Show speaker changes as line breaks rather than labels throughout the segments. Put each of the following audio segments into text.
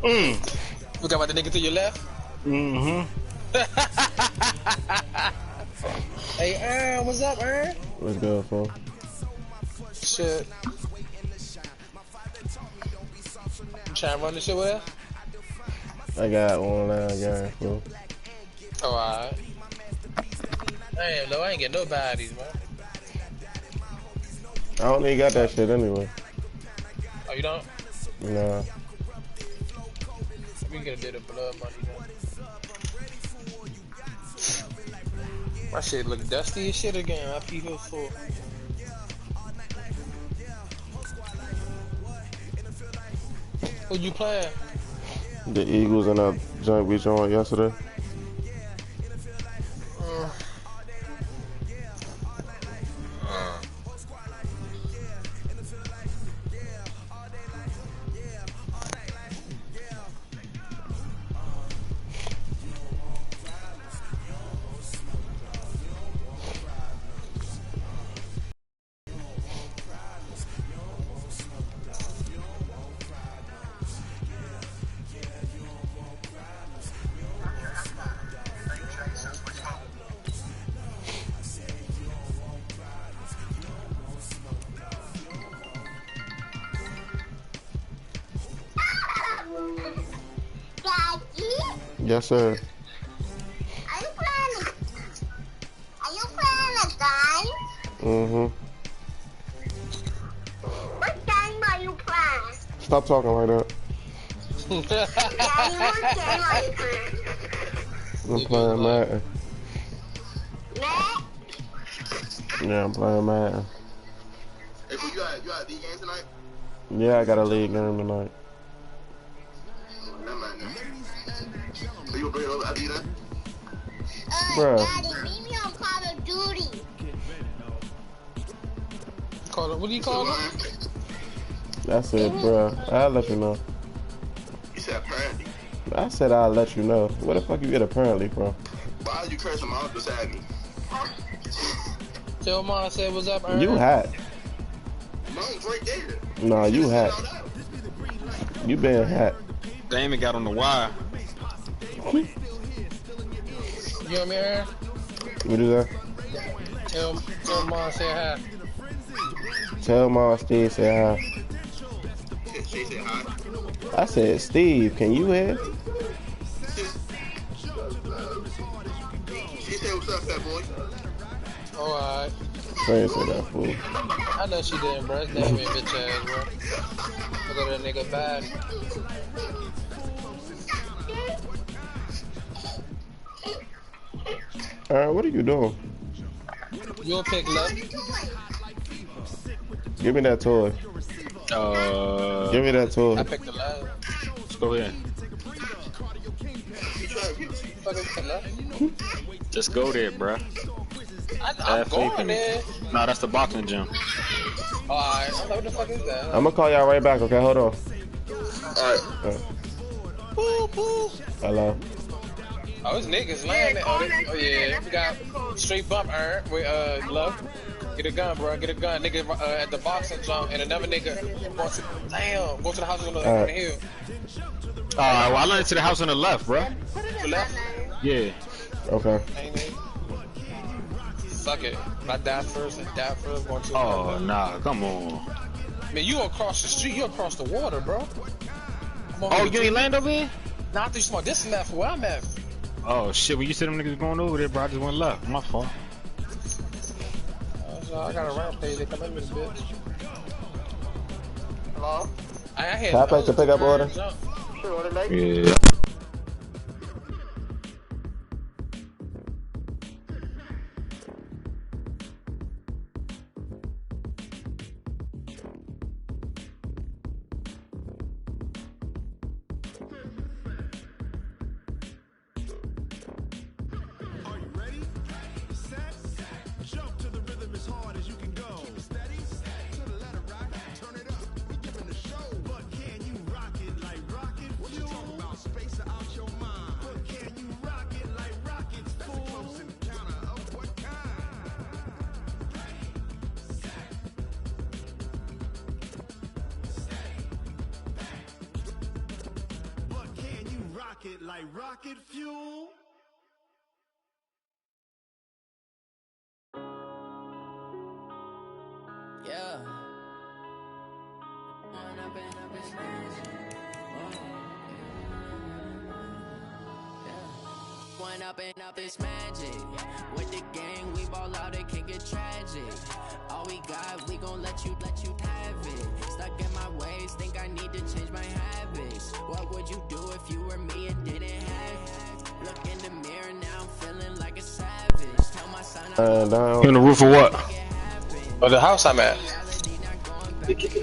Look about the nigga to your left.
Mm-hmm.
Hey, Aaron, what's up, Aaron?
What's good, fool?
Shit. You trying to run this shit with us?
I got online game, fool.
Oh, alright. Damn, no, I ain't getting no baddies, man.
I don't even got that shit anyway.
Oh, you don't?
Nah.
We can get a bit of blood money, though. My shit look dusty as shit again. I pee here full. Who you playing?
The Eagles and that joint we joined yesterday. Yes, sir.
Are you playing a game?
Mm-hmm.
What game are you playing?
Stop talking like that.
Daddy, what game are you playing?
I'm playing Madden.
Matt?
Yeah, I'm playing Madden.
Hey, you got a D game tonight?
Yeah, I got a league game tonight.
Are you bring over Adidas?
Bruh.
Daddy, meet me on Call of Duty.
Call it, what do you call it?
That's it, bruh. I'll let you know.
You said apparently.
I said I'll let you know. Where the fuck you get apparently from?
Why did you curse him out beside me?
Tell Mom I said what's up, Aaron.
You hot.
Mom's right there.
Nah, you hot. You been hot.
Damon got on the wire.
You hear me, Aaron?
What is that?
Tell Mom say hi.
Tell Mom Steve say hi.
She said hi.
I said, Steve, can you hear?
She said what's up, fat boy?
Oh, alright.
She ain't say that, fool.
I know she didn't, bro. It's damn bitch ass, bro. Look at that nigga bad.
What are you doing?
You'll pick left.
Give me that toy. Give me that toy.
I picked the left.
Let's go ahead.
Fucking pick left.
Just go there, bruh.
I'm going there.
Nah, that's the boxing gym.
Alright, I'm like, what the fuck is that?
I'm gonna call y'all right back, okay? Hold on.
Alright.
Boo, boo.
Hello.
Oh, it's niggas landing. Oh, yeah. We got straight bump, Aaron. With, love. Get a gun, bro. Get a gun. Nigga at the boxing jump, and another nigga go to the house on the hill.
Well, I landed to the house on the left, bruh.
To the left?
Yeah.
Okay.
Fuck it. I die first. Going to
Oh, nah. Come on.
Man, you across the street. You across the water, bro.
Oh, you ain't land over here?
Nah, I think smart. This left where I'm at.
Oh, shit. When you said them niggas going over there, bro, I just went left. My fault.
So I got a rampage. They come in with a bitch.
Hello?
I had
Can I place the pickup order?
Sure, order late?
Yeah.
pocket like rocket fuel.
Yeah. One up and up is magic. With the gang, we ball out, it can get tragic. All we got, we gon' let you have it. Stuck in my ways, think I need to change my habits. What would you do if you were me and didn't have it? Look in the mirror, now I'm feeling like a savage. Tell my son I'm
on the roof of what?
Oh, the house I'm at.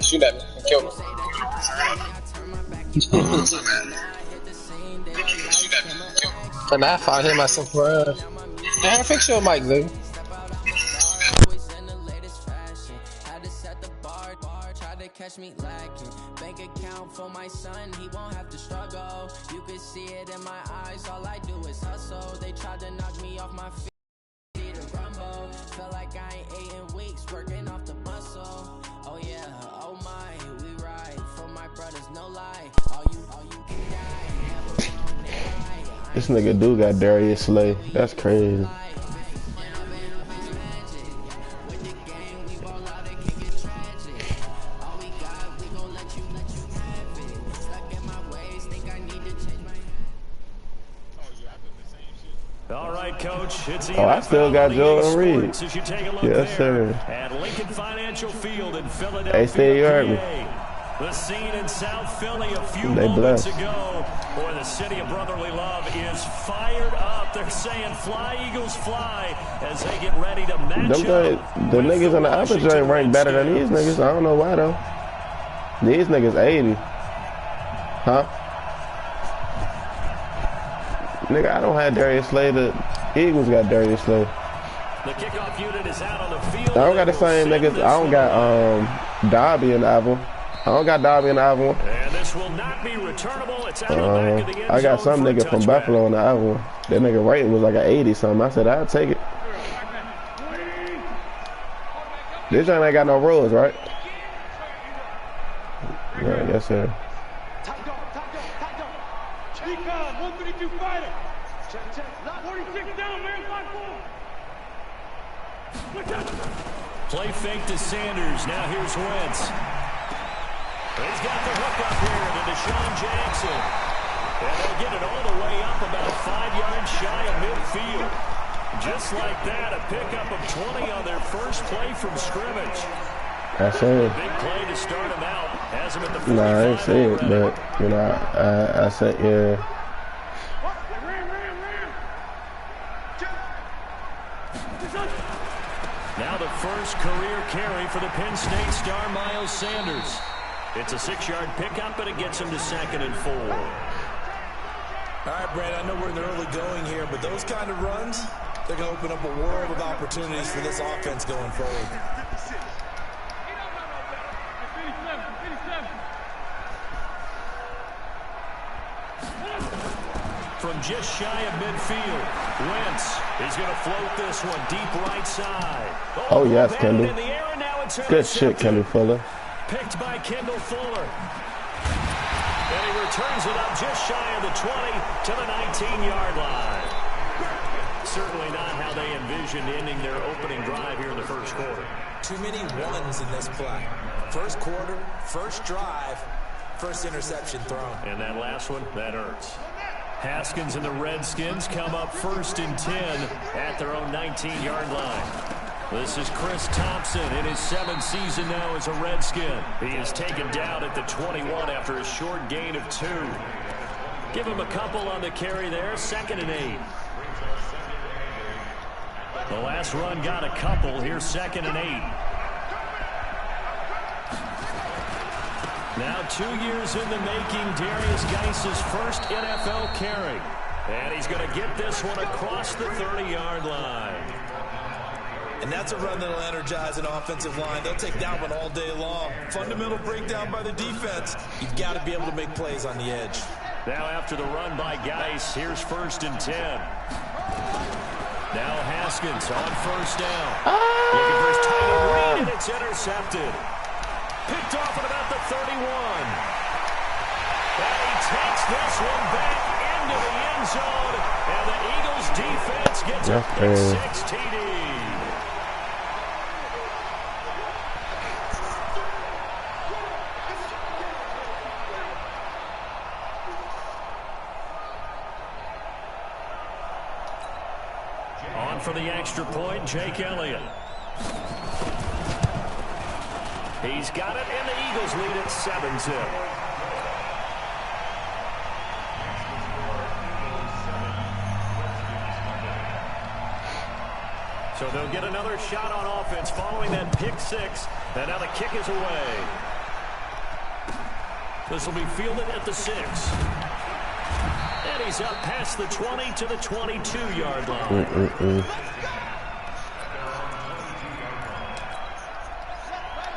Shoot at me and kill me. And I found him myself. Damn, fix your mic, dude.
Catch me lacking. Bank account for my son, he won't have to struggle. You can see it in my eyes, all I do is hustle. They tried to knock me off my feet to rumble. Felt like I ain't ate in weeks, working off the muscle. Oh yeah, oh my, we ride for my brothers, no lie. All you can die, never wrong, never.
This nigga do got Darius Slay. That's crazy.
All right, Coach. It's
Oh, I still got Jordan Reed. Yes, sir.
At Lincoln Financial Field in Philadelphia.
Hey, Steve, you heard me.
The scene in South Philly a few moments ago, where the city of brotherly love is fired up. They're saying "Fly, Eagles, fly" as they get ready to match up.
The niggas on the upper joint rank better than these niggas. I don't know why though. These niggas 80. Huh? Nigga, I don't have Darius Slay. The Eagles got Darius Slay.
The kickoff unit is out on the field.
I don't got the same niggas. I don't got Darby in the album. I don't got Darby in the album.
And this will not be returnable. It's out of the back of the end
I got
zone
some nigga from Buffalo in the album. That nigga rating was like an 80 something. I said I'll take it. This joint ain't got no rules, right? Yeah, yes sir.
Play fake to Sanders. Now here's Wentz. He's got the hook up here to Deshaun Jackson. And they'll get it all the way up about 5 yards shy of midfield. Just like that, a pickup of 20 on their first play from scrimmage.
I see it.
Big play to start him out. Has him at the 45.
Nah, I didn't see it, but, you know, I said, yeah.
Now the first career carry for the Penn State star Miles Sanders. It's a 6-yard pickup, and it gets him to 2nd and 4.
All right, Brad, I know we're in the early going here, but those kind of runs, they're going to open up a world of opportunities for this offense going forward.
From just shy of midfield, Wentz is going to float this one deep right side.
Oh yes, Kendall. Good shit, Kendall Fuller.
Picked by Kendall Fuller. And he returns it up just shy of the 20 to the 19-yard line. Certainly not how they envisioned ending their opening drive here in the first quarter.
Too many ones in this play. First quarter, first drive, first interception thrown.
And that last one, that hurts. Haskins and the Redskins come up 1st and 10 at their own 19-yard line. This is Chris Thompson in his 7th season now as a Redskin. He is taken down at the 21 after a short gain of 2. Give him a couple on the carry there, 2nd and 8. The last run got a couple. Here's 2nd and 8. Now 2 years in the making, Darius Geis's first NFL carry. And he's going to get this one across the 30-yard line.
And that's a run that'll energize an offensive line. They'll take that one all day long. Fundamental breakdown by the defense. You've got to be able to make plays on the edge.
Now after the run by Geis, here's 1st and 10. Now Haskins on 1st down. Looking for his tight end read, and it's intercepted. Picked off at about the 31. And he takes this one back into the end zone, and the Eagles defense gets a pick 6 TD. On for the extra point, Jake Elliott. He's got it, and the Eagles lead at 7-0. So they'll get another shot on offense following that pick 6, and now the kick is away. This will be fielded at the 6. And he's up past the 20 to the 22-yard line.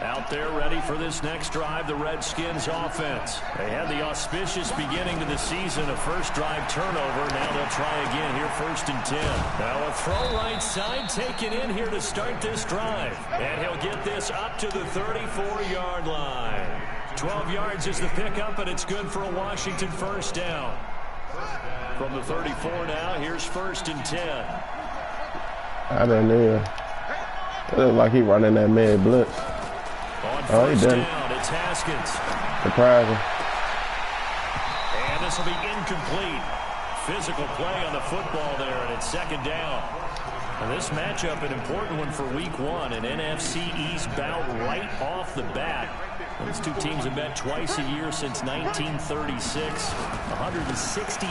Out there ready for this next drive, the Redskins offense. They had the auspicious beginning to the season, a first drive turnover. Now they'll try again here, 1st and 10. Now a throw right side taken in here to start this drive. And he'll get this up to the 34-yard line. 12 yards is the pickup, and it's good for a Washington first down. From the 34 now, here's 1st and 10.
I don't know. It looks like he running that mad blitz.
On first down, it's Haskins.
Surprising.
And this will be incomplete. Physical play on the football there, and it's 2nd down. And this matchup, an important one for week 1, an NFC East bout right off the bat. Those two teams have met twice a year since 1936. 168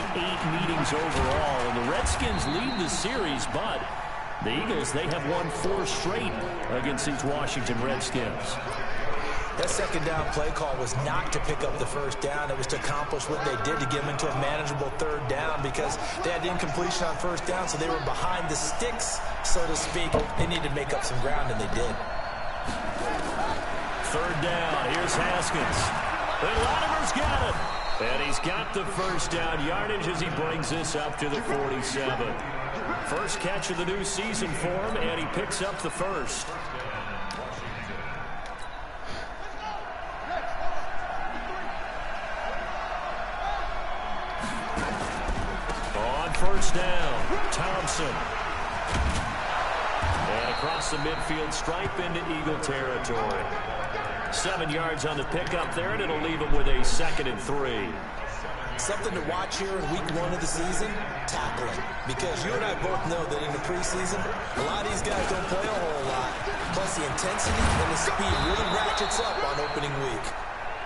meetings overall. And the Redskins lead the series, but the Eagles, they have won 4 straight against these Washington Redskins.
That 2nd down play call was not to pick up the 1st down. It was to accomplish what they did, to get them into a manageable 3rd down, because they had incompletion on 1st down, so they were behind the sticks, so to speak. They needed to make up some ground, and they did. 3rd down. Here's Haskins. And Latimer's got it. And he's got the 1st down yardage as he brings this up to the 47. First catch of the new season for him, and he picks up the 1st. On 1st down, Thompson. And across the midfield stripe into Eagle territory. 7 yards on the pickup there, and it'll leave him with a 2nd and 3. Something to watch here in week 1 of the season, tackling. Because you and I both know that in the preseason, a lot of these guys don't play a whole lot. Plus the intensity and the speed really ratchets up on opening week.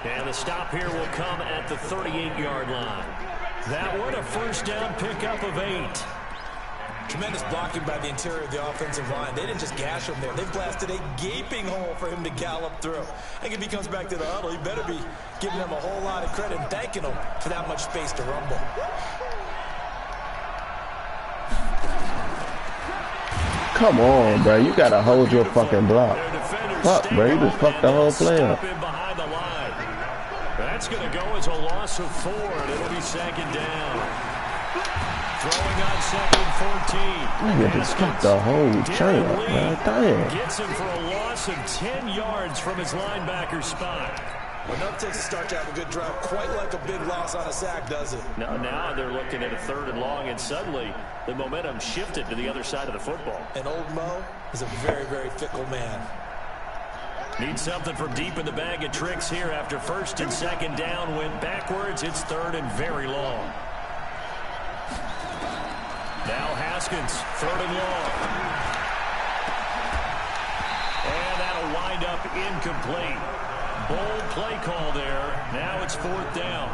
And the stop here will come at the 38-yard line. That one, a 1st down pickup of 8. Tremendous blocking by the interior of the offensive line. They didn't just gash him there. They blasted a gaping hole for him to gallop through. I think if he comes back to the huddle, he better be giving them a whole lot of credit and thanking them for that much space to rumble.
Come on, bro. You got to hold your fucking block. Fuck, bro. You just fucked the whole play up.
That's going to go as a loss of 4, and it'll be 2nd down. Throwing on 2nd and 14.
Nigga just fucked the whole chain up, man. Damn.
Gets him for a loss of 10 yards from his linebacker spot.
Well, enough takes to start to have a good drive, quite like a big loss on a sack, does it?
No, now they're looking at a 3rd and long, and suddenly the momentum shifted to the other side of the football.
And old Mo is a very, very fickle man.
Need something from deep in the bag of tricks here after 1st and 2nd down. Went backwards. It's 3rd and very long. Now Haskins, 3rd and long. And that'll wind up incomplete. Bold play call there. Now it's 4th down.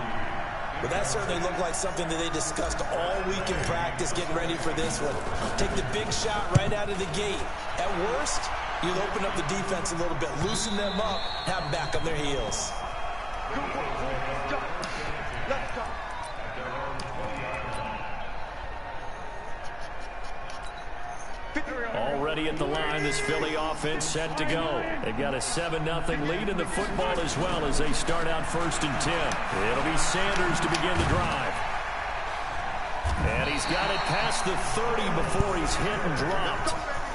But that certainly looked like something that they discussed all week in practice, getting ready for this one. Take the big shot right out of the gate. At worst, you'll open up the defense a little bit, loosen them up, have them back on their heels.
Already at the line, this Philly offense set to go. They've got a 7-0 lead in the football as well as they start out 1st and 10. It'll be Sanders to begin the drive. And he's got it past the 30 before he's hit and dropped.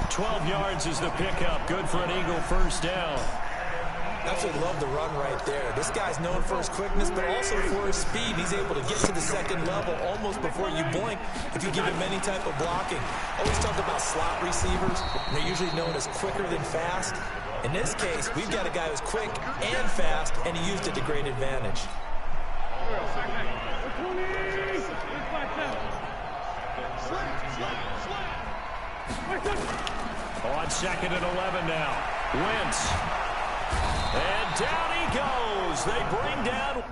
12 yards is the pickup. Good for an Eagle 1st down.
That
absolutely love the run right there. This guy's known for his quickness, but also for his speed. He's able to get to the second level almost before you blink if you give him any type of blocking. Always talk about slot receivers, and they're usually known as quicker than fast. In this case, we've got a guy who's quick and fast, and he used it to great advantage.
On 2nd and 11 now. Wentz. And down he goes. They bring down...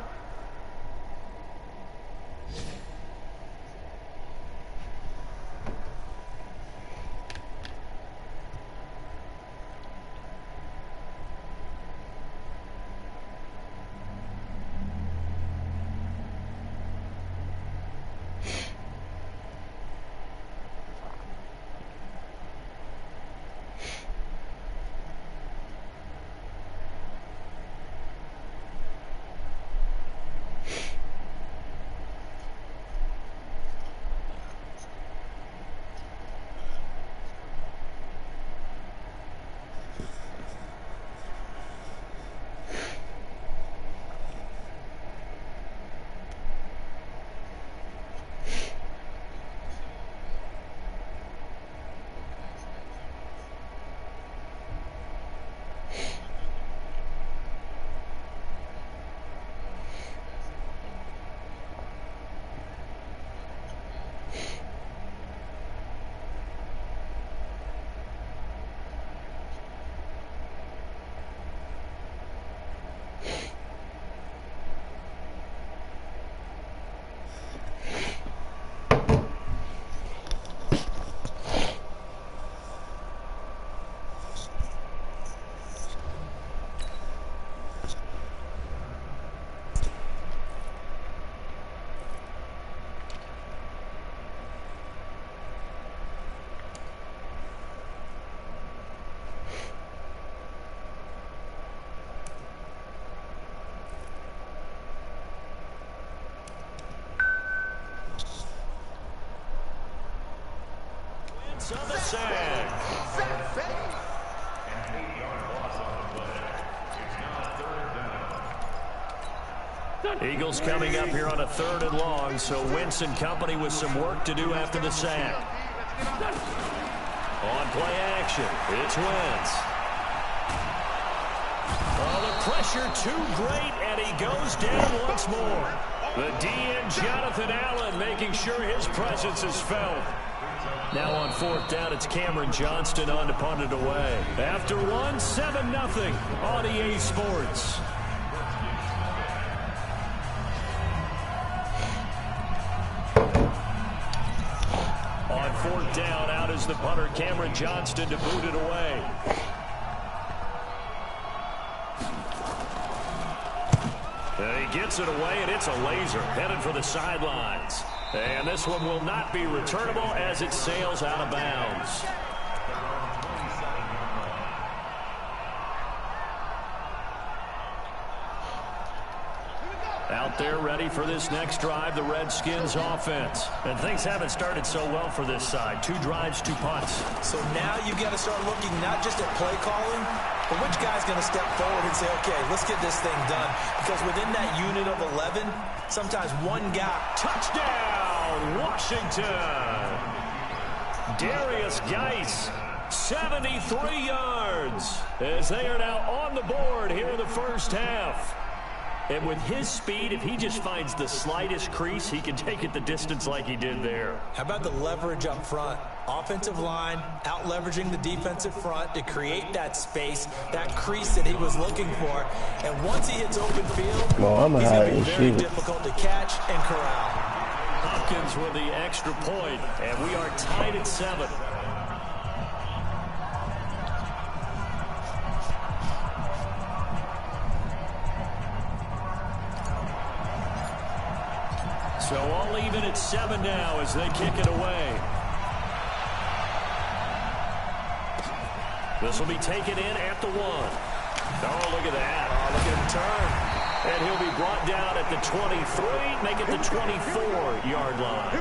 On the sack. Eagles coming up here on a 3rd and long, so Wentz and company with some work to do after the sack. On play action, it's Wentz. Oh, the pressure too great, and he goes down once more. The DN Jonathan Allen making sure his presence is felt. Now on 4th down, it's Cameron Johnston on to punt it away. After 7-0 on EA Sports. On 4th down, out is the punter, Cameron Johnston, to boot it away. And he gets it away, and it's a laser headed for the sidelines. And this one will not be returnable as it sails out of bounds. Out there ready for this next drive, the Redskins offense. And things haven't started so well for this side. 2 drives, 2 punts.
So now you've got to start looking not just at play calling, but which guy's going to step forward and say, okay, let's get this thing done. Because within that unit of 11, sometimes one guy.
Touchdown, Washington. Darius Geis, 73 yards, as they are now on the board here in the first half. And with his speed, if he just finds the slightest crease, he can take it the distance like he did there.
How about the leverage up front? Offensive line out leveraging the defensive front to create that space, that crease that he was looking for. And once he hits open field, he's going to be very difficult to catch and corral.
Hopkins with the extra point, and we are tied at 7. So all even at 7 now as they kick it away. This will be taken in at the 1. Oh, look at that.
Oh, look at him turn.
And he'll be brought down at the 23, make it the 24-yard line.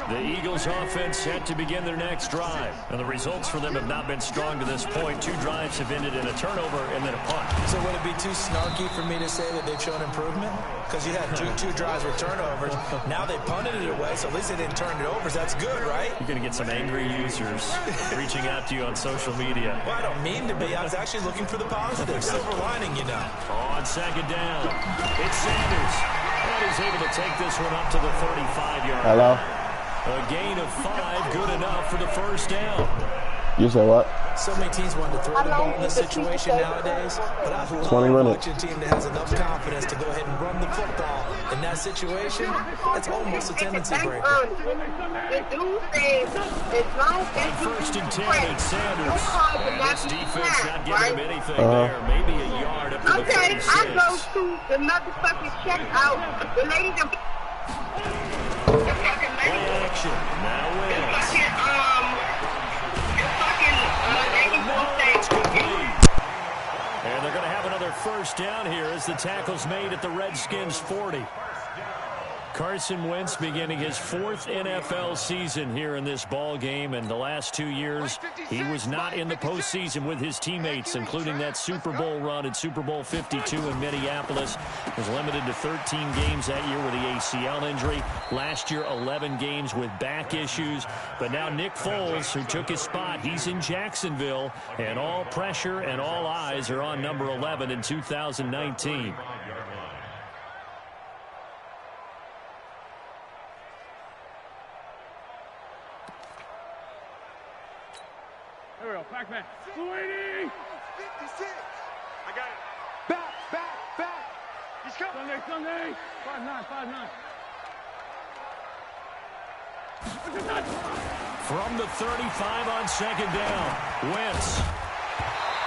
The Eagles offense set to begin their next drive. And the results for them have not been strong to this point. 2 drives have ended in a turnover and then a punt.
So would it be too snarky for me to say that they've shown improvement? Because you had two drives with turnovers. Now they punted it away, so at least they didn't turn it over. So that's good, right?
You're going to get some angry users reaching out to you on social media.
Well, I don't mean to be. I was actually looking for the positive. Silver lining, you know.
On second down, it's Sanders. And he's able to take this one up to the 35-yard line.
Hello?
A gain of 5, good enough for the first down.
You said what?
So many teams want to throw the ball in this situation nowadays, but I love
20 minutes.
watching a team that has enough confidence to go ahead and run the football. In that situation, that's almost a tendency breaker.
First and 10, it's Sanders. And this defense not giving him anything there. Maybe a yard up to the 36.
I go to the motherfucking checkout. The lady that...
Play action. Now Wills. And they're going to have another first down here as the tackle's made at the Redskins' 40. Carson Wentz beginning his 4th NFL season here in this ball game, and the last 2 years he was not in the postseason with his teammates, including that Super Bowl run at Super Bowl 52 in Minneapolis. Was limited to 13 games that year with the ACL injury. Last year 11 games with back issues. But now Nick Foles, who took his spot, he's in Jacksonville, and all pressure and all eyes are on number 11 in 2019.
There we go. Back. Sweetie! 56. I got it. Back. He's coming. Sunday. 5'9".
From the 35 on second down, Wentz.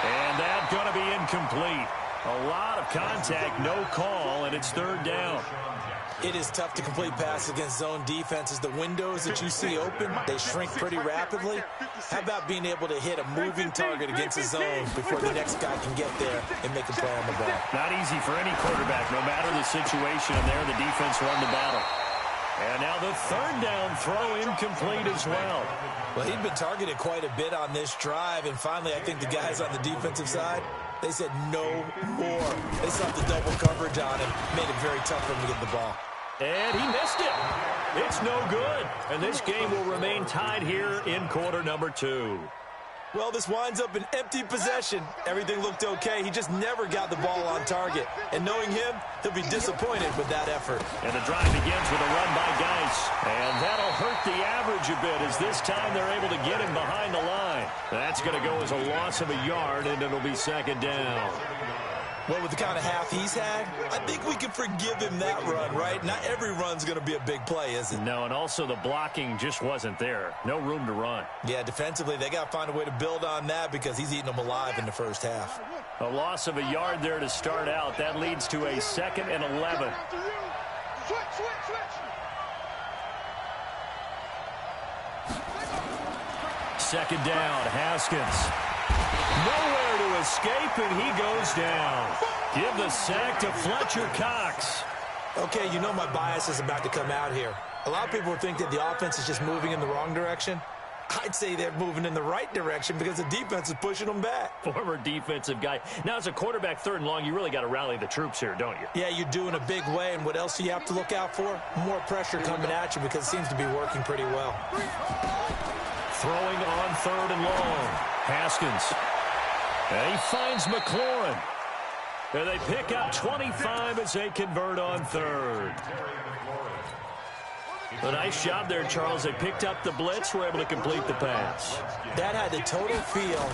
And that's going to be incomplete. A lot of contact, no call, and it's 3rd down.
It is tough to complete passes against zone defenses. The windows that you see open, they shrink pretty rapidly. How about being able to hit a moving target against a zone before the next guy can get there and make a play on the ball?
Not easy for any quarterback, no matter the situation. And there, the defense won the battle. And now the 3rd down throw incomplete as well.
Well, he'd been targeted quite a bit on this drive, and finally I think the guys on the defensive side, they said no more. They saw the double coverage on him, made it very tough for him to get the ball.
And he missed it. It's no good. And this game will remain tied here in quarter number 2.
Well, this winds up an empty possession. Everything looked okay. He just never got the ball on target. And knowing him, he'll be disappointed with that effort.
And the drive begins with a run by Geis. And that'll hurt the average a bit as this time they're able to get him behind the line. That's going to go as a loss of a yard, and it'll be second down.
Well, with the kind of half he's had, I think we can forgive him that run, right? Not every run's going to be a big play, is it?
No, and also the blocking just wasn't there. No room to run.
Yeah, defensively, they got to find a way to build on that because he's eating them alive in the first half.
A loss of a yard there to start out. That leads to a 2nd and 11. Second down, Haskins. Nowhere to escape, and he goes down. Give the sack to Fletcher Cox.
Okay, you know my bias is about to come out here. A lot of people think that the offense is just moving in the wrong direction. I'd say they're moving in the right direction because the defense is pushing them back.
Former defensive guy. Now, as a quarterback 3rd and long, you really got to rally the troops here, don't you?
Yeah, you do in a big way, and what else do you have to look out for? More pressure coming at you because it seems to be working pretty well.
Throwing on 3rd and long. Haskins. And he finds McLaurin. And they pick up 25 as they convert on 3rd. A nice job there, Charles. They picked up the blitz, were able to complete the pass.
That had the total feel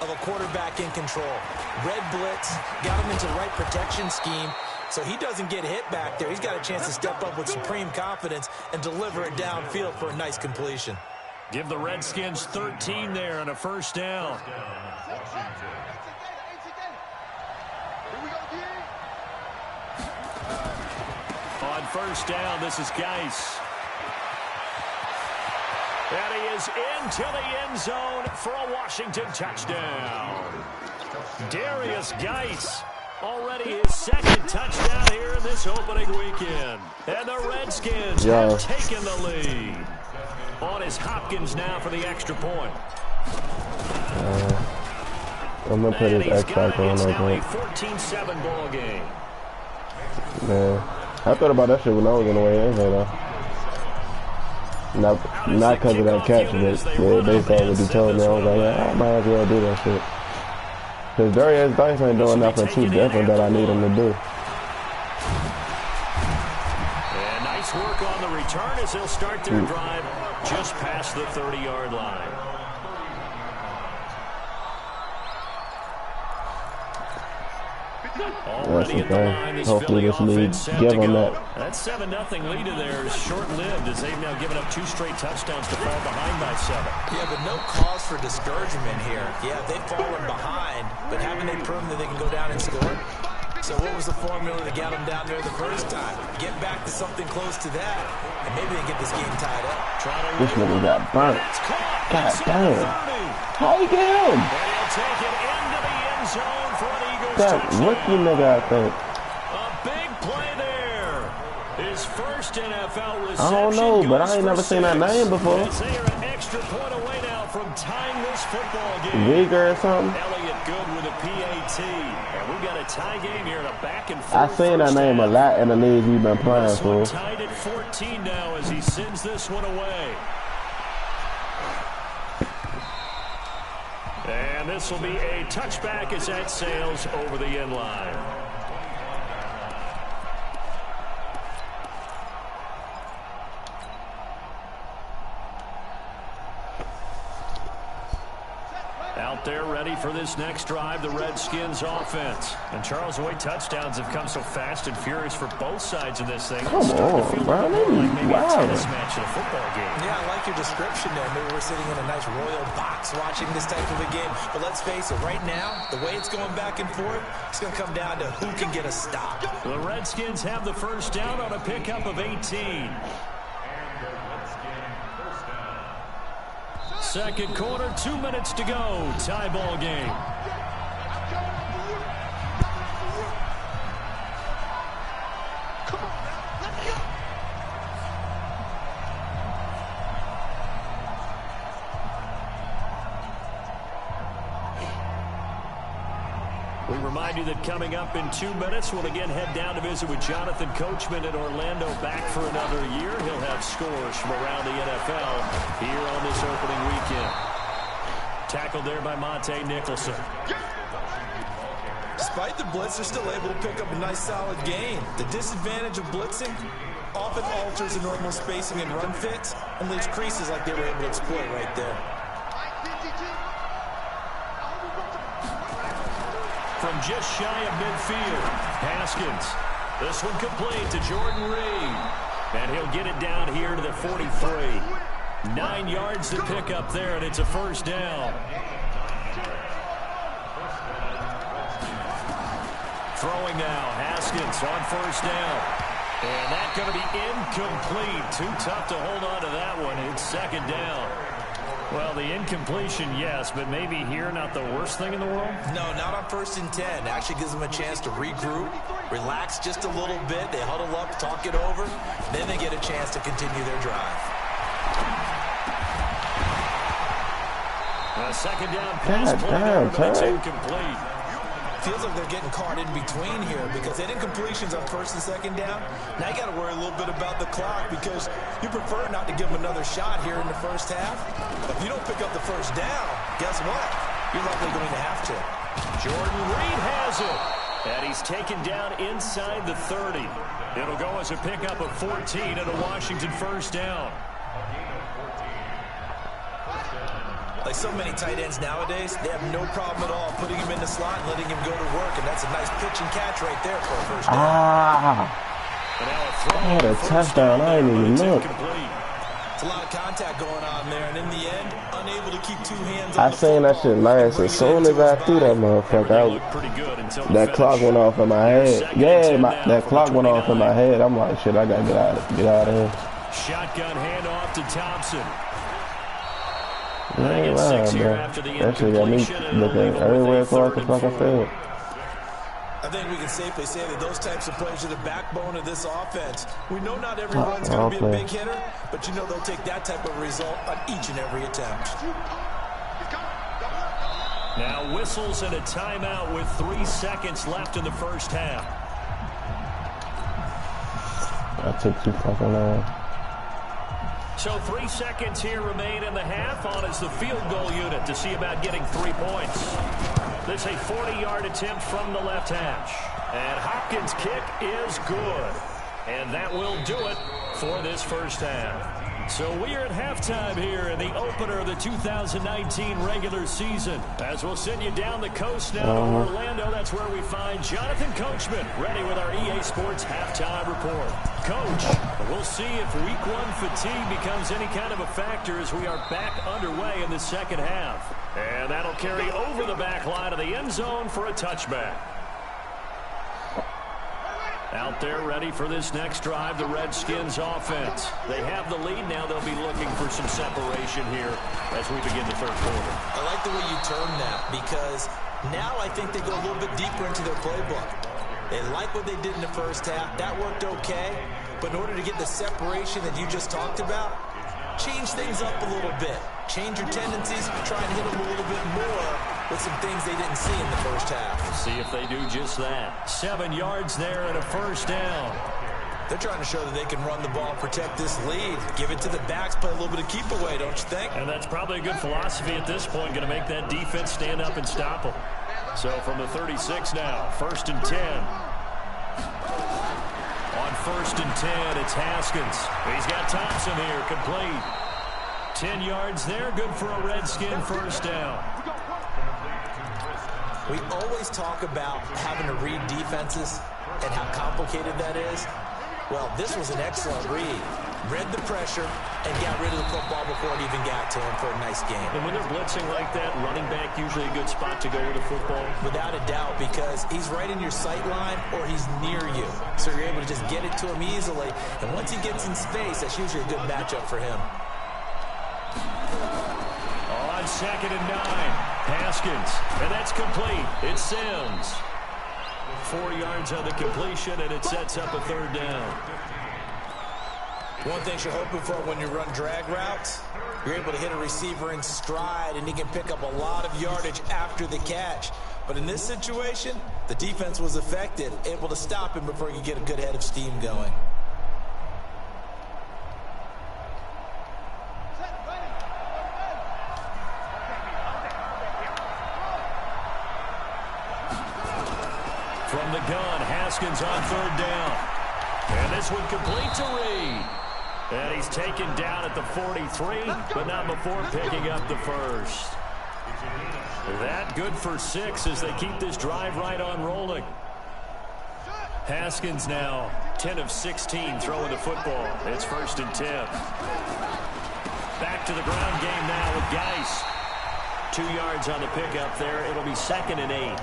of a quarterback in control. Red blitz, got him into the right protection scheme, so he doesn't get hit back there. He's got a chance to step up with supreme confidence and deliver it downfield for a nice completion.
Give the Redskins 13 there and a first down. On first down, this is Geis. And he is into the end zone for a Washington touchdown. Darius Geis, already his 2nd touchdown here in this opening weekend. And the Redskins have taken the lead. on is Hopkins now for the extra point.
I'm gonna put his X factor on
that
that
point.
point.
It's now a 14-7 ball game.
Man, I thought about that shit when I was on the way in here, though. Not because of that catch, but yeah, based on what he told me, I was like, yeah, I might as well do that shit. Because Darius Dice ain't doing nothing too different that I need him to do.
And nice work on the return as they'll start their drive just past the 30-yard line.
That's okay. Hopefully this lead give them that.
That 7-0 lead of theirs short-lived as they've now given up 2 straight touchdowns to fall behind by 7.
Yeah, but no cause for discouragement here. Yeah, they've fallen behind, but haven't they proven that they can go down and score? So what was the formula to get them down there the first time? Get back to something close to that, and maybe they get this game tied up.
This nigga got burnt. God damn. How he get him?
They'll take it into the end zone for an Eagles
That rookie nigga, I think.
A big play there. His first NFL reception.
I don't know, but I ain't never seen that name before.
They are an extra point away now from tying this football game.
Rieger or something?
Elliott good with a PAT. And we've got a tie game here in a back and forth.
I seen that name a lot in the leagues we've been playing
This one
for.
tied at 14 now as he sends this one away. And this will be a touchback as that sails over the end line. Out there ready for this next drive, the Redskins offense. And Charles, the way touchdowns have come so fast and furious for both sides of this thing.
Come on, bro. Wow.
Tennis match in a football game.
Yeah, I like your description there. Maybe we're sitting in a nice royal box watching this type of a game. But let's face it, right now, the way it's going back and forth, it's going to come down to who can get a stop.
The Redskins have the first down on a pickup of 18. Second quarter, 2 minutes to go. Tie ball game. We remind you that coming up in 2 minutes, we'll again head down to visit with Jonathan Coachman in Orlando, back for another year. He'll have scores from around the NFL here on this opening weekend. Tackled there by Monte Nicholson.
Despite the blitz, they're still able to pick up a nice solid gain. The disadvantage of blitzing often alters the normal spacing and run fits and leaves creases like they were able to exploit right there.
From just shy of midfield, Haskins. This one complete to Jordan Reed. And he'll get it down here to the 43. 9 yards to pick up there, and it's a first down. Throwing now, Haskins on first down. And that's going to be incomplete. Too tough to hold on to that one. It's second down. Well, the incompletion, yes, but maybe here not the worst thing in the world?
No, not on 1st and 10. Actually gives them a chance to regroup, relax just a little bit. They huddle up, talk it over, then they get a chance to continue their drive.
A second down pass play there, but it's incomplete.
Feels like they're getting caught in between here because they did incompletions on 1st and 2nd down. Now you got to worry a little bit about the clock because you prefer not to give them another shot here in the first half. But if you don't pick up the first down, guess what? You're likely going to have to.
Jordan Reed has it. And he's taken down inside the 30. It'll go as a pickup of 14 and a Washington first down.
Like so many tight ends nowadays, they have no problem at all putting him in the slot and letting him go to work. And that's a nice pitch and catch right there for a first down.
I had a touchdown. I didn't even look.
It's a lot of contact going on there. And in the end, unable to keep two hands on
I seen that shit last. As soon as I threw that motherfucker, that clock went off in my head. Yeah, that clock went off in my head. I'm like, shit, I got to get out of here.
Shotgun handoff to Thompson.
I ain't lying, bro. That shit got me looking everywhere across the fucking field.
I think we can safely say that those types of plays are the backbone of this offense. We know not every run's going to be a big hitter, but you know they'll take that type of result on each and every attempt.
Now whistles and a timeout with 3 seconds left in the first half.
That took too fucking long.
So 3 seconds here remain in the half. On is the field goal unit to see about getting 3 points. This is a 40-yard attempt from the left hash. And Hopkins' kick is good. And that will do it for this first half. So we are at halftime here in the opener of the 2019 regular season. As we'll send you down the coast now to Orlando, that's where we find Jonathan Coachman ready with our EA Sports halftime report. Coach, we'll see if week 1 fatigue becomes any kind of a factor as we are back underway in the second half. And that'll carry over the back line of the end zone for a touchback. Out there ready for this next drive, the Redskins offense. They have the lead. Now they'll be looking for some separation here as we begin the third quarter.
I like the way you term that because now I think they go a little bit deeper into their playbook. They like what they did in the first half. That worked okay. But in order to get the separation that you just talked about, change things up a little bit. Change your tendencies, try and hit them a little bit more with some things they didn't see in the first half.
We'll see if they do just that. 7 yards there and a first down.
They're trying to show that they can run the ball, protect this lead, give it to the backs, play a little bit of keep away, don't you think?
And that's probably a good philosophy at this point, going to make that defense stand up and stop them. So from the 36 now, 1st and 10. On 1st and 10, it's Haskins. He's got Thompson here, complete. 10 yards there, good for a Redskin first down.
We always talk about having to read defenses and how complicated that is. Well, this was an excellent read. Read the pressure and got rid of the football before it even got to him for a nice game.
And when they're blitzing like that, running back usually a good spot to go with the football?
Without a doubt, because he's right in your sight line or he's near you. So you're able to just get it to him easily. And once he gets in space, that's usually a good matchup for him.
On 2nd and 9, Haskins, and that's complete. It's Sims. 4 yards on the completion, and it sets up a 3rd down.
One thing you're hoping for when you run drag routes, you're able to hit a receiver in stride, and he can pick up a lot of yardage after the catch. But in this situation, the defense was effective, able to stop him before he could get a good head of steam going.
From the gun, Haskins on 3rd down. And this one complete to Reed. And he's taken down at the 43, but not before picking up the first. That good for 6 as they keep this drive right on rolling. Haskins now 10 of 16 throwing the football. It's 1st and 10. Back to the ground game now with Geis. 2 yards on the pickup there. It'll be 2nd and 8.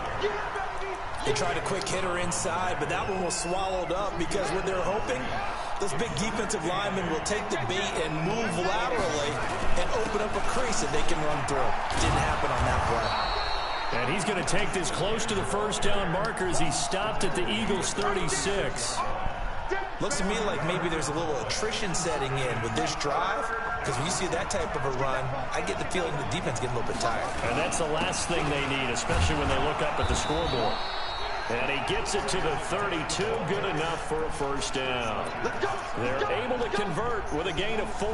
They tried a quick hitter inside, but that one was swallowed up because what they're hoping, this big defensive lineman will take the bait and move laterally and open up a crease that they can run through. Didn't happen on that play.
And he's going to take this close to the first down marker as he stopped at the Eagles' 36.
Looks to me like maybe there's a little attrition setting in with this drive, because when you see that type of a run, I get the feeling the defense getting a little bit tired.
And that's the last thing they need, especially when they look up at the scoreboard. And he gets it to the 32, good enough for a first down. They're able to convert with a gain of 4.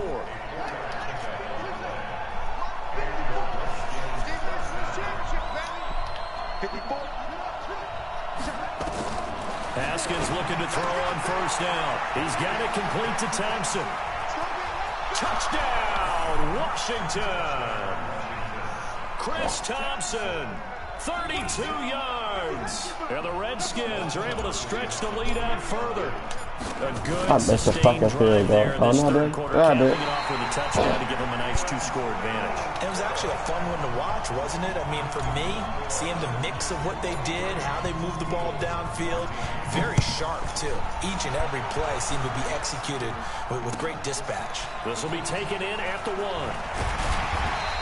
Haskins looking to throw on first down. He's got it complete to Thompson. Touchdown, Washington. Chris Thompson. 32 yards. And the Redskins are able to stretch the lead out further. A good sustained drive there in this third quarter, capping it off with a touchdown to give them a nice 2-score advantage.
It was actually a fun one to watch, wasn't it? I mean, for me, seeing the mix of what they did, how they moved the ball downfield, very sharp, too. Each and every play seemed to be executed with great dispatch.
This will be taken in at the 1.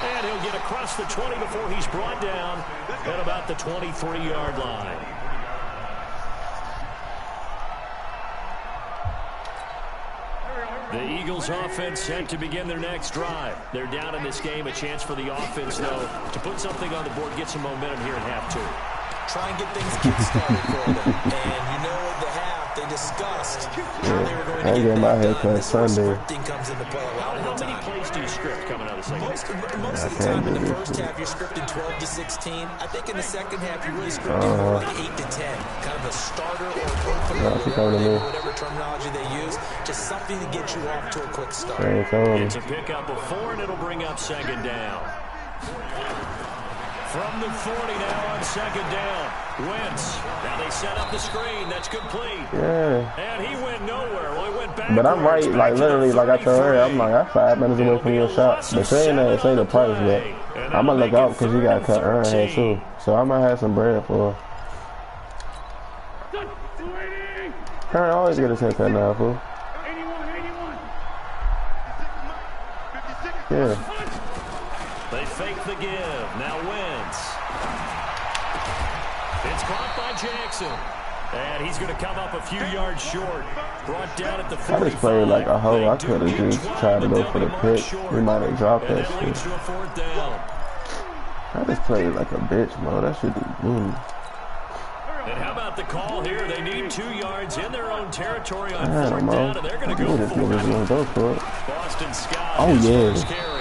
And he'll get across the 20 before he's brought down at about the 23-yard line. The Eagles offense set to begin their next drive. They're down in this game. A chance for the offense, though, to put something on the board, get some momentum here in half 2.
Try and get things kick-started for them. And you know at the half, they discussed how they were going to get
my
that done. This is where
Sunday.
scripting comes into play a lot of the time.
How many plays do you script coming out of the second half?
Most of the time in the first half, you're scripting 12 to 16. I think in the second half, you're really scripting more like 8 to 10. Kind of a starter or opener, whatever terminology they use. Just something to get you off to a quick start.
It's a pickup of 4, and it'll bring up second down. From the 40 now on second down. Wentz. Now they set up the screen. That's complete.
Yeah.
And he went nowhere. Well, he went back.
But I'm right, like literally, like I told her, I'm like, I'm 5 minutes away from your shot. But saying that, it ain't the price yet. I'm gonna look out because you got cut her head too. So I might have some bread for her. Her always get his haircut now, fool. Yeah.
They fake the give. Now Wentz. It's caught by Jackson. And he's going to come up a few yards short. Brought down at the 45.
I just played like a hoe. I could have just tried to go for the pick. We might have dropped that shit. I just played like a bitch, bro. That shit is boom.
And how about the call here? They need 2 yards in their own territory on 4th down, and they're going to go for it. Boston Scott.
Oh, yeah.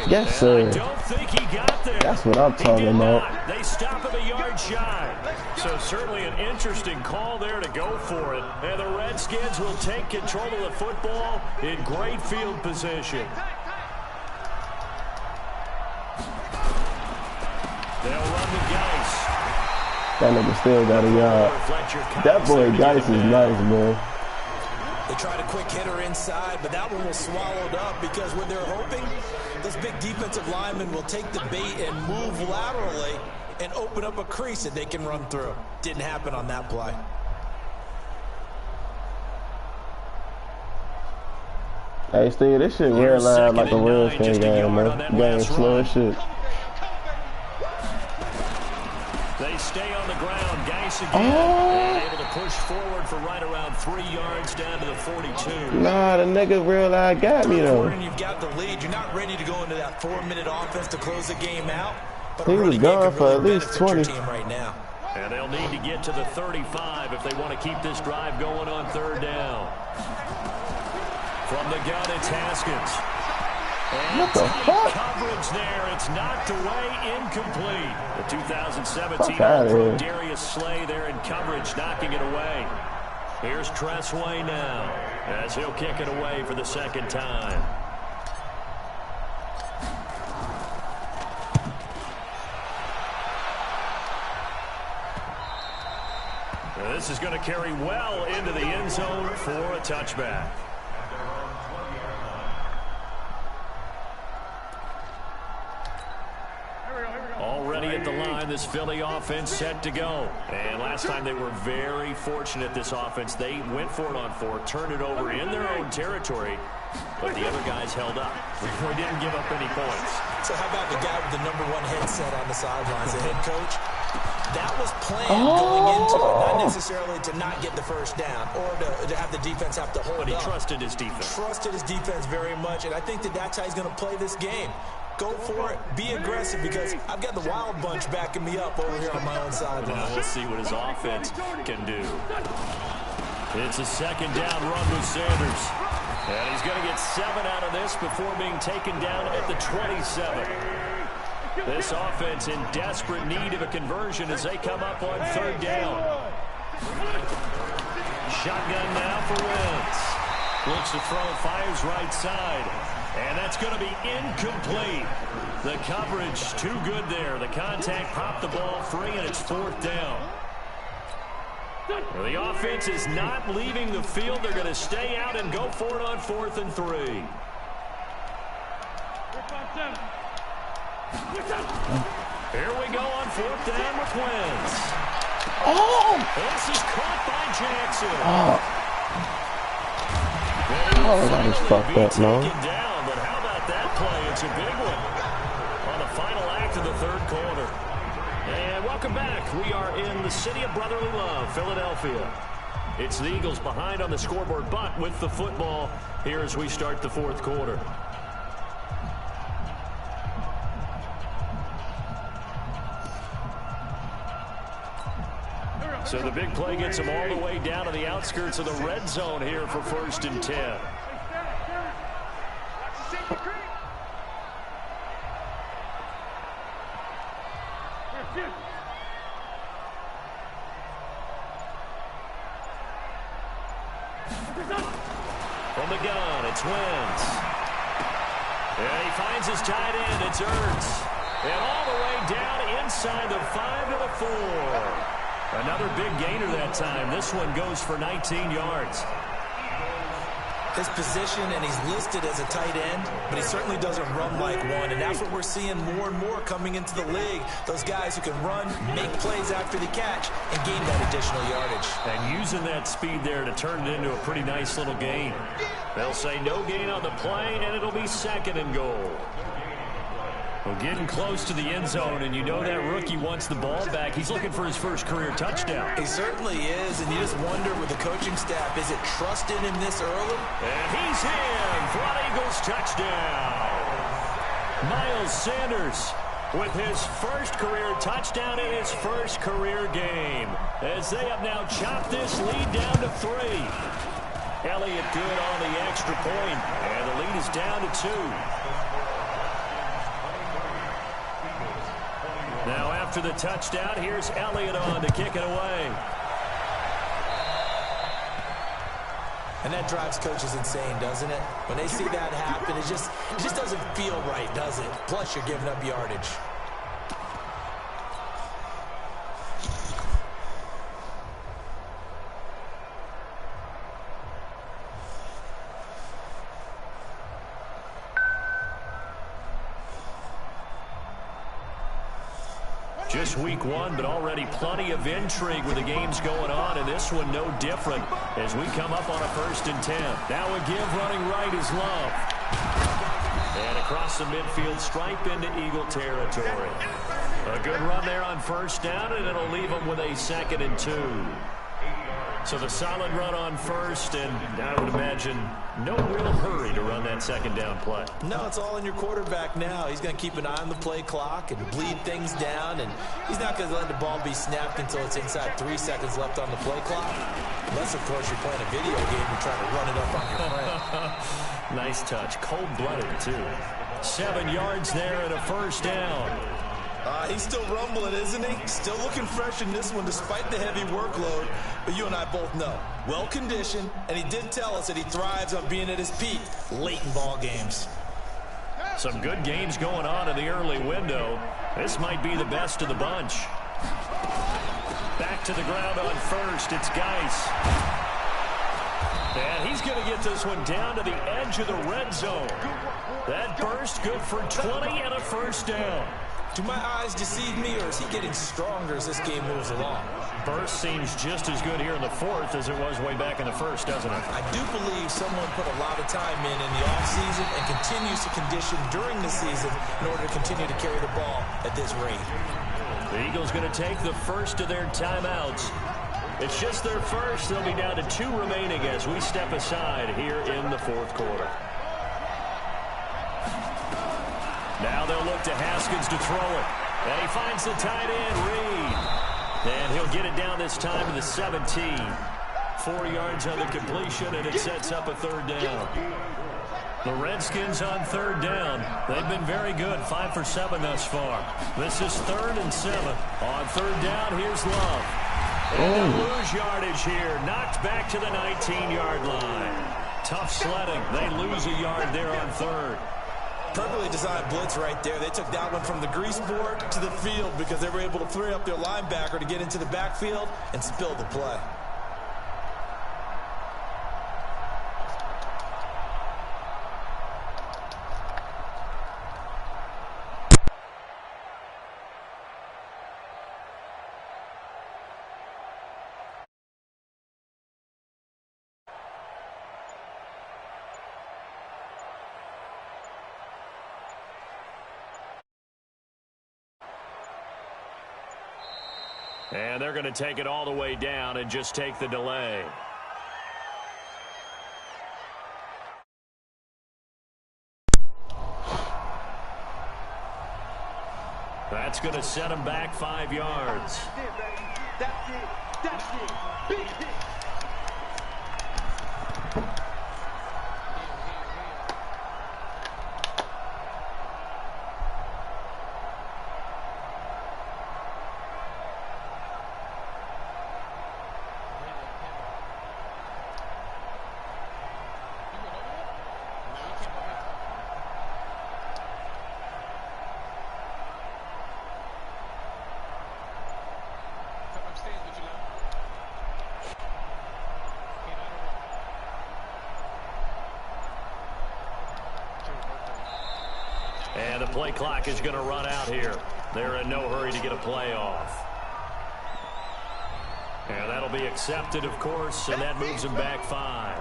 Yes, sir.
I don't think he got there.
That's what I'm talking about.
They stop him a yard shy. So certainly an interesting call there to go for it. And the Redskins will take control of the football in great field position. They'll run the Geis.
That nigga still got a yard. That boy Geis is nice, man.
They tried a quick hitter inside, but that one was swallowed up because what they're hoping, this big defensive lineman will take the bait and move laterally and open up a crease that they can run through. Didn't happen on that play.
Hey, Steve, this shit real loud like a real thing game, man. Game slow as shit.
They stay on the ground. Geis again. Able to push forward for right around 3 yards down to the 42.
Nah, the nigga real loud got me, though.
And you've got the lead. You're not ready to go into that 4-minute offense to close the game out. But
he was gone for at least 20.
Right now.
And they'll need to get to the 35 if they want to keep this drive going on 3rd down. From the gun, it's Haskins. And
what the fuck?
Coverage there. It's knocked away, incomplete. The 2017 All-Pro Darius Slay there in coverage, knocking it away. Here's Tressway now, as he'll kick it away for the 2nd time. This is going to carry well into the end zone for a touchback. Already at the line, this Philly offense set to go. And last time they were very fortunate, this offense. They went for it on 4, turned it over in their own territory, but the other guys held up. They didn't give up any points.
So how about the guy with the #1 headset on the sidelines, the head coach? That was planned going into it, not necessarily to not get the first down or to have the defense have to hold up.
But he trusted his defense.
Trusted his defense very much, and I think that's how he's going to play this game. Go for it. Be aggressive because I've got the Wild Bunch backing me up over here on my own sideline.
Now we'll see what his offense can do. It's a 2nd down run with Sanders. And he's going to get 7 out of this before being taken down at the 27. This offense in desperate need of a conversion as they come up on 3rd down. Shotgun now for Wentz. Looks to throw, fires right side. And that's going to be incomplete. The coverage too good there. The contact popped the ball free, and it's 4th down. Well, the offense is not leaving the field. They're going to stay out and go for it on 4th and 3. Here we go on 4th down with Wentz. This is caught by Jackson.
That was fucked up, man.
But how about that play? It's a big one on the final act of the 3rd quarter. And welcome back. We are in the city of brotherly love, Philadelphia. It's the Eagles behind on the scoreboard, but with the football here as we start the fourth quarter. So the big play gets them all the way down to the outskirts of the red zone here for 1st and 10. From the gun, it's Wentz. And he finds his tight end. It's Ertz. And all the way down inside the 5 to the 4. Another big gainer that time. This one goes for 19 yards.
His position, and he's listed as a tight end, but he certainly doesn't run like one. And that's what we're seeing more and more coming into the league. Those guys who can run, make plays after the catch, and gain that additional yardage. And
using that speed there to turn it into a pretty nice little gain. They'll say no gain on the play, and it'll be 2nd and goal. Well, getting close to the end zone, and you know that rookie wants the ball back. He's looking for his first career touchdown.
He certainly is, and you just wonder with the coaching staff, is it trust in him this early?
And he's in for an Eagles touchdown. Miles Sanders with his first career touchdown in his first career game, as they have now chopped this lead down to 3. Elliott good on the extra point, and the lead is down to 2. Now after the touchdown, here's Elliott on to kick it away.
And that drives coaches insane, doesn't it? When they see that happen, it just doesn't feel right, does it? Plus, you're giving up yardage.
Just week 1, but already plenty of intrigue with the games going on, and this one no different as we come up on a 1st and 10. Now a give running right is Love. And across the midfield stripe into Eagle territory. A good run there on 1st down, and it'll leave them with a 2nd and 2. So the solid run on 1st, and I would imagine no real hurry to run that 2nd down play.
No, it's all in your quarterback now. He's going to keep an eye on the play clock and bleed things down, and he's not going to let the ball be snapped until it's inside 3 seconds left on the play clock. Unless, of course, you're playing a video game and trying to run it up on your friend.
Nice touch. Cold-blooded, too. 7 yards there and a 1st down.
He's still rumbling, isn't he? Still looking fresh in this one despite the heavy workload. But you and I both know, well-conditioned, and he did tell us that he thrives on being at his peak late in ball games.
Some good games going on in the early window. This might be the best of the bunch. Back to the ground on 1st. It's Geis. And he's going to get this one down to the edge of the red zone. That burst good for 20 and a 1st down.
Do my eyes deceive me, or is he getting stronger as this game moves along?
Burst seems just as good here in the 4th as it was way back in the 1st, doesn't it?
I do believe someone put a lot of time in the offseason and continues to condition during the season in order to continue to carry the ball at this rate.
The Eagles going to take the first of their timeouts. It's just their first. They'll be down to 2 remaining as we step aside here in the 4th quarter. Now they'll look to Haskins to throw it. And he finds the tight end, Reed. And he'll get it down this time to the 17. 4 yards on the completion, and it sets up a 3rd down. The Redskins on 3rd down. They've been very good, 5 for 7 thus far. This is 3rd and 7. On 3rd down, here's Love. And they'll lose yardage here. Knocked back to the 19-yard line. Tough sledding. They lose a yard there on 3rd.
Perfectly designed blitz right there. They took that one from the grease board to the field because they were able to free up their linebacker to get into the backfield and spill the play.
And they're going to take it all the way down and just take the delay. That's going to set him back 5 yards.
That's it. That's it. Big hit.
And the play clock is going to run out here. They're in no hurry to get a play off. And that'll be accepted, of course, and that moves them back 5.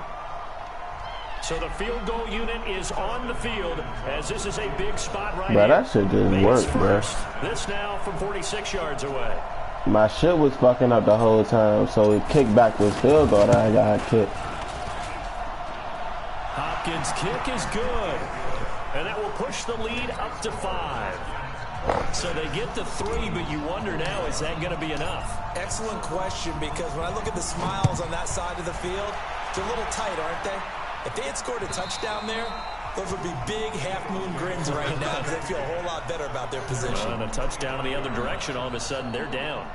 So the field goal unit is on the field as this is a big spot right here.
That shit didn't work, bro.
This now from 46 yards away.
My shit was fucking up the whole time, so it kicked back this field goal that I got kicked.
Hopkins' kick is good. And that will push the lead up to 5. So they get to 3, but you wonder now, is that going to be enough?
Excellent question, because when I look at the smiles on that side of the field, they're a little tight, aren't they? If they had scored a touchdown there, those would be big half-moon grins right now because they feel a whole lot better about their position.
And a touchdown in the other direction, all of a sudden they're down.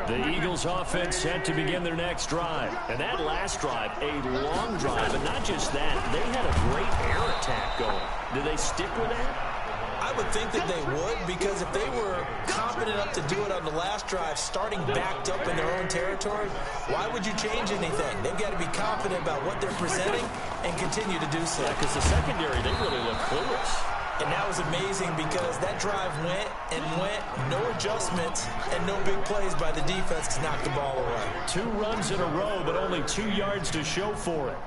The Eagles offense set to begin their next drive. And that last drive, a long drive. And not just that, they had a great air attack going. Did they stick with that?
I would think that they would, because if they were confident enough to do it on the last drive, starting backed up in their own territory, why would you change anything? They've got to be confident about what they're presenting and continue to do so.
Yeah, because the secondary, they really look clueless.
And that was amazing because that drive went and went, no adjustments, and no big plays by the defense to knock the ball away.
2 runs in a row, but only 2 yards to show for it.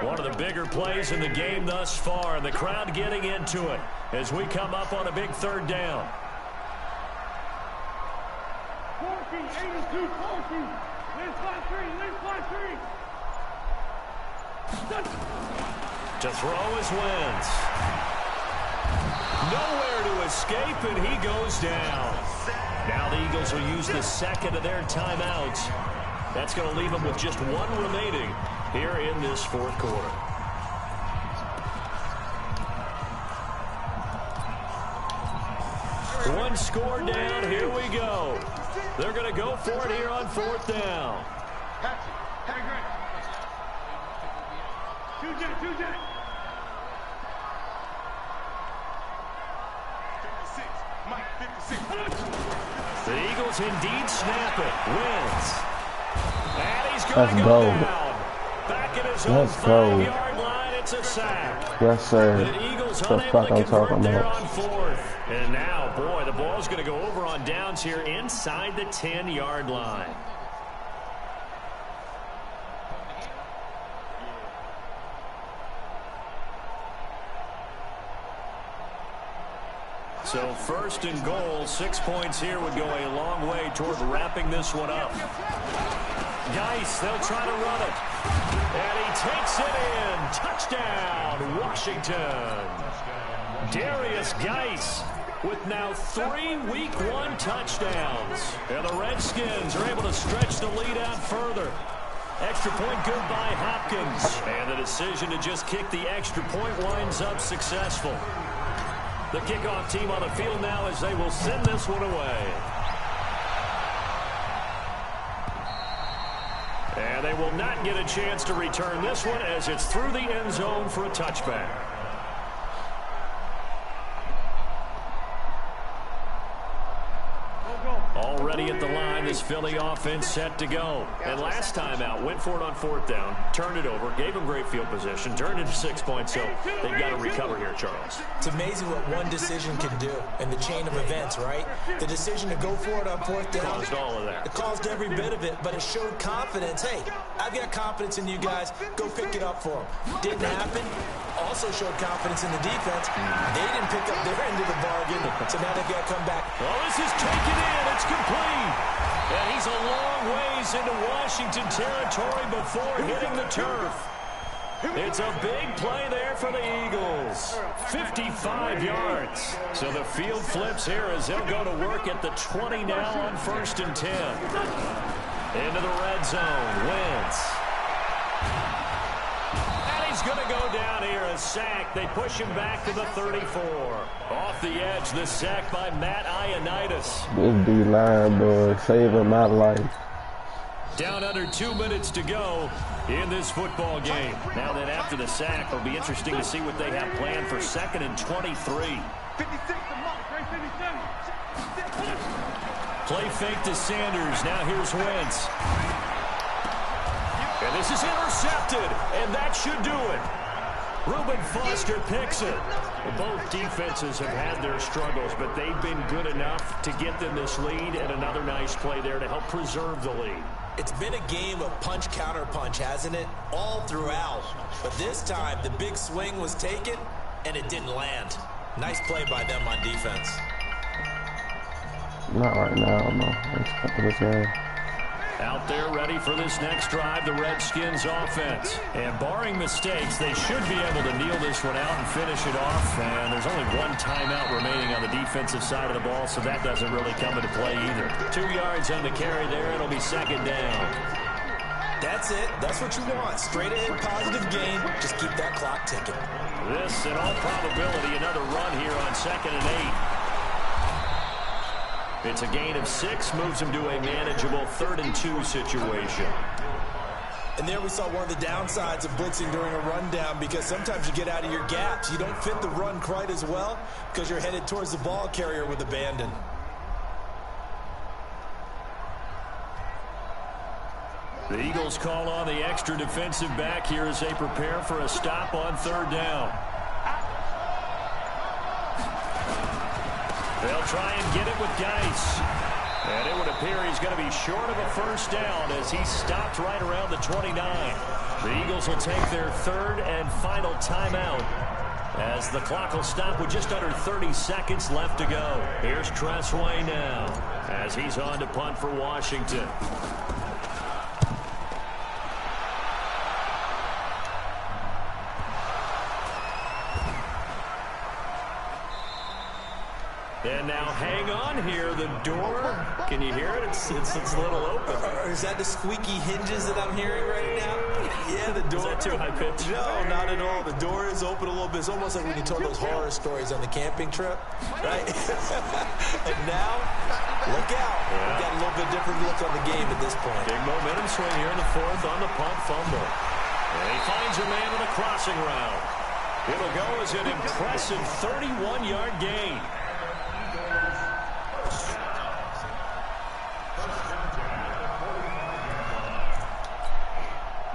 One of the bigger plays in the game thus far, and the crowd getting into it as we come up on a big 3rd down.
14, 82, 14. Liz 5-3, Liz 5-3.
To throw is Wentz. Nowhere to escape, and he goes down. Now the Eagles will use the second of their timeouts. That's going to leave them with just 1 remaining here in this 4th quarter. One score down. Here we go. They're going to go for it here on 4th down.
Two jet.
The Eagles indeed snap it. Wins. And he's going to go down. Back at his own 5-yard line, it's a sack.
Yes, sir.
The Eagles
the
unable
fuck
to convert
I'm
there on 4th. And now, boy, the ball's going to go over on downs here inside the 10-yard line. So 1st and goal, 6 points here would go a long way toward wrapping this one up. Geis, they'll try to run it. And he takes it in. Touchdown, Washington. Darius Geis with now 3 Week 1 touchdowns. And the Redskins are able to stretch the lead out further. Extra point good by Hopkins. And the decision to just kick the extra point winds up successful. The kickoff team on the field now as they will send this one away. And they will not get a chance to return this one as it's through the end zone for a touchback. Already at the line, this Philly offense set to go. And last time out, went for it on 4th down, turned it over, gave them great field position, turned it to 6 points, so they've got to recover here, Charles.
It's amazing what one decision can do in the chain of events, right? The decision to go for it on 4th down.
Caused all of that.
It caused every bit of it, but it showed confidence. Hey, I've got confidence in you guys. Go pick it up for them. Didn't happen. Also showed confidence in the defense. They didn't pick up their end of the bargain, so now they've got to come back.
Well, this is taken in. It's complete. And he's a long ways into Washington territory before hitting the turf. It's a big play there for the Eagles. 55 yards. So the field flips here as they'll go to work at the 20 now on 1st and 10. Into the red zone. Wentz. And he's going to go down here, a sack. They push him back to the 34. Off the edge, the sack by Matt Ioannidis.
This D-line, boy, saving my life.
Down under 2 minutes to go in this football game. Now that after the sack, it'll be interesting to see what they have planned for 2nd and 23. Play fake to Sanders. Now here's Wentz. And this is intercepted, and that should do it. Reuben Foster picks it. Both defenses have had their struggles, but they've been good enough to get them this lead, and another nice play there to help preserve the lead.
It's been a game of punch-counter-punch, hasn't it? All throughout. But this time, the big swing was taken, and it didn't land. Nice play by them on defense.
Not right now, no. Let's go.
Out there ready for this next drive, the Redskins offense. And barring mistakes, they should be able to kneel this one out and finish it off. And there's only one timeout remaining on the defensive side of the ball, so that doesn't really come into play either. 2 yards on the carry there. It'll be 2nd down.
That's it. That's what you want. Straight ahead, positive gain. Just keep that clock ticking.
This, in all probability, another run here on 2nd and 8. It's a gain of 6, moves him to a manageable 3rd and 2 situation.
And there we saw one of the downsides of blitzing during a rundown, because sometimes you get out of your gaps. You don't fit the run quite as well because you're headed towards the ball carrier with abandon.
The Eagles call on the extra defensive back here as they prepare for a stop on 3rd down. They'll try and get it with Geis. And it would appear he's going to be short of a 1st down as he stopped right around the 29. The Eagles will take their 3rd and final timeout as the clock will stop with just under 30 seconds left to go. Here's Tressway now as he's on to punt for Washington. And now hang on here. The door, can you hear it? It's a little open.
Is that the squeaky hinges that I'm hearing right now? Yeah, the door.
Is that too high pitched?
No, not at all. The door is open a little bit. It's almost like when you told those horror stories on the camping trip, right? And now, look out. Yeah. We've got a little bit different look on the game at this point.
Big momentum swing here in the 4th on the punt fumble. And he finds a man with a crossing route. It'll go as an impressive 31-yard gain.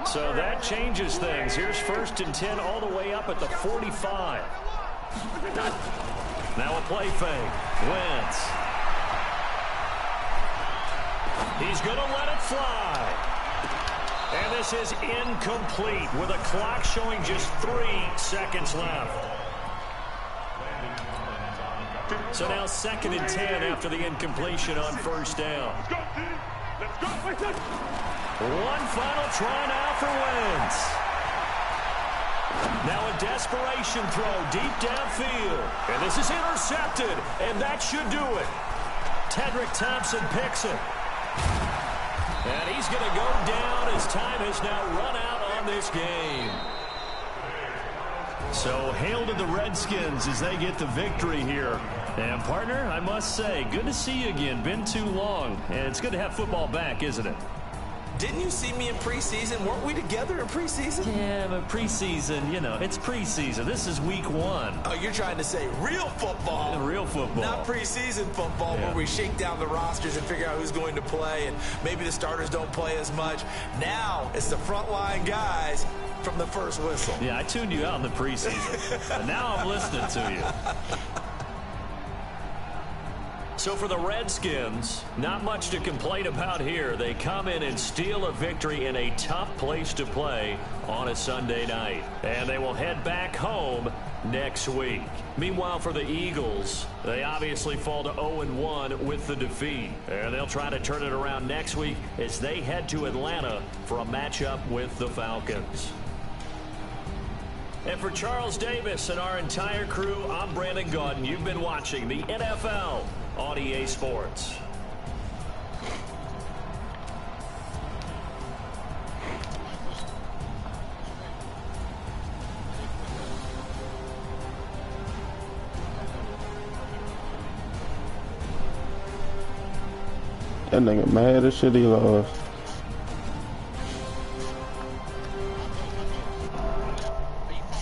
So that changes things. Here's 1st and 10 all the way up at the 45. Now a play fake. Wentz. He's going to let it fly. And this is incomplete with a clock showing just 3 seconds left. So now 2nd and 10 after the incompletion on 1st down. One final try now for Wentz. Now a desperation throw deep downfield. And this is intercepted, and that should do it. Tedrick Thompson picks it. And he's going to go down as time has now run out on this game. So hail to the Redskins as they get the victory here. And partner, I must say, good to see you again. Been too long. And it's good to have football back, isn't it?
Didn't you see me in preseason? Weren't we together in preseason?
Yeah, but preseason, you know, it's preseason. This is week 1.
Oh, you're trying to say real football.
Yeah, real football.
Not preseason football where we shake down the rosters and figure out who's going to play, and maybe the starters don't play as much. Now it's the frontline guys from the first whistle.
Yeah, I tuned you out in the preseason. And now I'm listening to you. So for the Redskins, not much to complain about here. They come in and steal a victory in a tough place to play on a Sunday night. And they will head back home next week. Meanwhile, for the Eagles, they obviously fall to 0-1 with the defeat. And they'll try to turn it around next week as they head to Atlanta for a matchup with the Falcons. And for Charles Davis and our entire crew, I'm Brandon Gaudin. You've been watching the NFL on EA Sports.
That nigga mad as shit he lost.